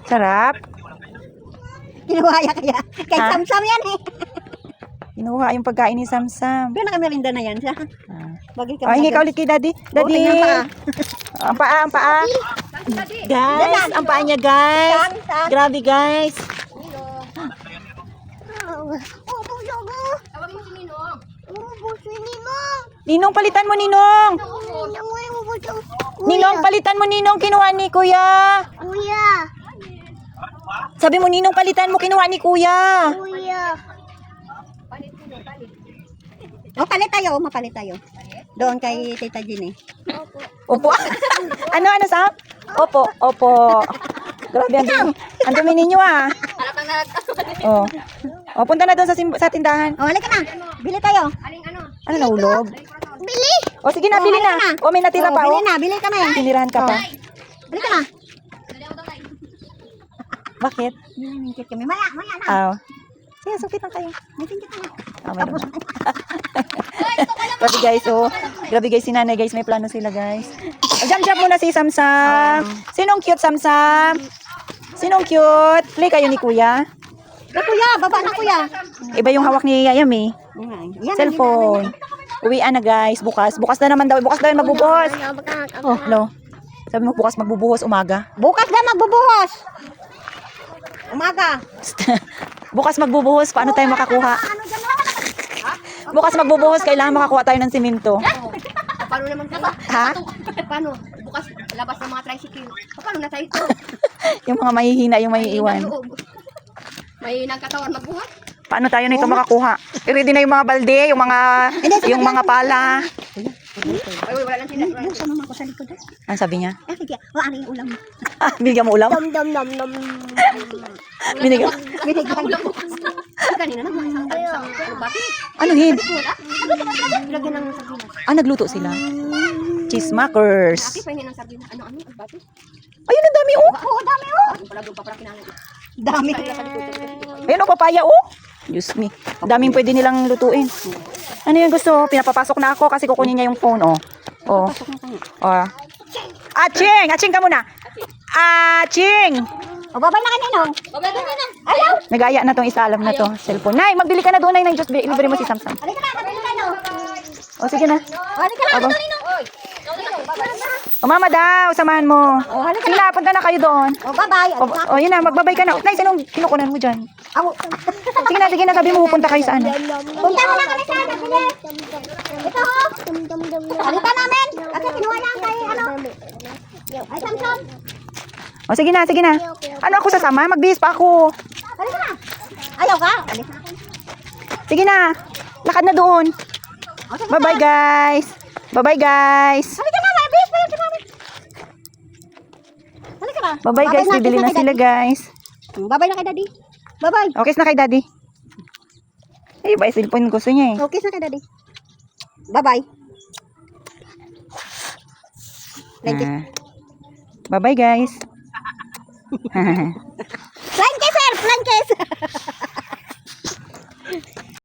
Sarap. Kinuha kaya. Kay Ha? Samsam yan eh. Kinuha yung pagkain ni Samsam. Pero nakamelinda na yan siya. Bagay ka. Hingi ka ulit kay Daddy. Daddy. tingnan pa. Ang paa, ang paa. Guys, ang paa niya, guys. Saan? Grabe, guys. Tawag mo si Ninong. Ninong, palitan mo, Ninong. Ninong, palitan mo, Ninong. Kinuha ni Kuya. Kuya. Sabi mo, Ninong, palitan mo. Kinuha ni Kuya. Kuya. Mapalit tayo, mapalit tayo. Doon kay Tita Jean eh. Opo. Ano, Sam? Opo, opo. Grabe, ang dumi ninyo, ah. Halatang nagkasulit. Oh. Oh, punta na doon sa tindahan. Oh, halika na. Bili tayo. Aling ano? Ano, nahulog? Bili. O, sige na, bili na. O, may natira pa, Bili oh. na, bili kami. Tinirahan ka pa. Halika na. Dali ako daw, Tay. Bakit? Mingkit kami. Maya na. Ah. Sige, sukit lang kayo. May tingkit na. Meron na. Grabe guys, oh. Grabe guys, si nanay guys, may plano sila guys. Jam-jam muna si Samsam. Sinong cute, Samsam? Sinong cute? Play kayo ni Kuya. Kuya, baba na kuya. Iba yung hawak ni Yayam eh. Yan, Cellphone. Uwian na guys, bukas. Bukas na naman daw. Bukas daw yung magbubuhos. Oh, hello. Sabi mo bukas magbubuhos umaga. Bukas na magbubuhos. Umaga. Bukas magbubuhos, paano tayo makakuha? Bukas magbubuhos, kailangan makakuha tayo ng simento. Paano naman tayo? Ha? Paano? Bukas labas ng mga tricycle. Paano na tayo ito? Yung mga mahihina, yung maiiwan. May nagkatawan magbuhat. Paano tayo nito makakuha? I-ready na yung mga balde, yung mga pala. Ay, wala lang sila. Buksan naman ko sa likod. Ano sabi niya? Sige, ano yung ulam mo? Binigyan mo ulam? Dam. Binigyan. Ulam bukas. Kanina naman isang tagsang. Bakit? Ano hin? Lagyan ng sardinas. Nagluto sila. Cheesemakers. Bakit pa ng sardinas? Ano? Bakit? Ayun, ang dami oh. Oo, dami oh. Pala doon pa pala kinalit. Dami. Ayun oh, papaya oh. Diyos me. Daming pwede nilang lutuin. Ano yung gusto? Pinapapasok na ako kasi kukunin niya yung phone oh. Oh. Oh. Aching! Aching ka muna. Aching! O, babay na kanino. Babay na na. Ayaw. Nagaya na tong isa, alam na to. Cellphone. Nay, magbili ka na doon, Nay. Just libre mo si Samsam. Halika na, babay na kanino. O, sige na. Halika na, Aba. kanino. O, mama daw, samahan mo. Sige na, punta na kayo doon. O, babay. O, yun na, magbabay ka na. Nay, sinong kinukunan mo dyan? Aw. Sige na, sabi mo, pupunta kayo sa ano. Punta mo na kami sa ano, sige. Ito ho. Halika namin. Kasi kinuha lang kay ano. Ay, Samsam. O, sige na, sige na. Ano ako sasama? Magbihis pa ako. Halika na. Ayaw ka? Halika na. Sige na. Lakad na doon. Bye-bye, guys. Bye-bye, guys. Halika na, may bis pa yun. Halika na. Bye-bye, guys. Babay Bibili na kay sila, Daddy. guys. Babay na kay Daddy. Babay. Okay na kay Daddy. Ay, ba, cellphone gusto niya eh. Okay na kay Daddy. Bye-bye. Thank you. Bye-bye, guys. Flying kiss, sir. Flying kiss.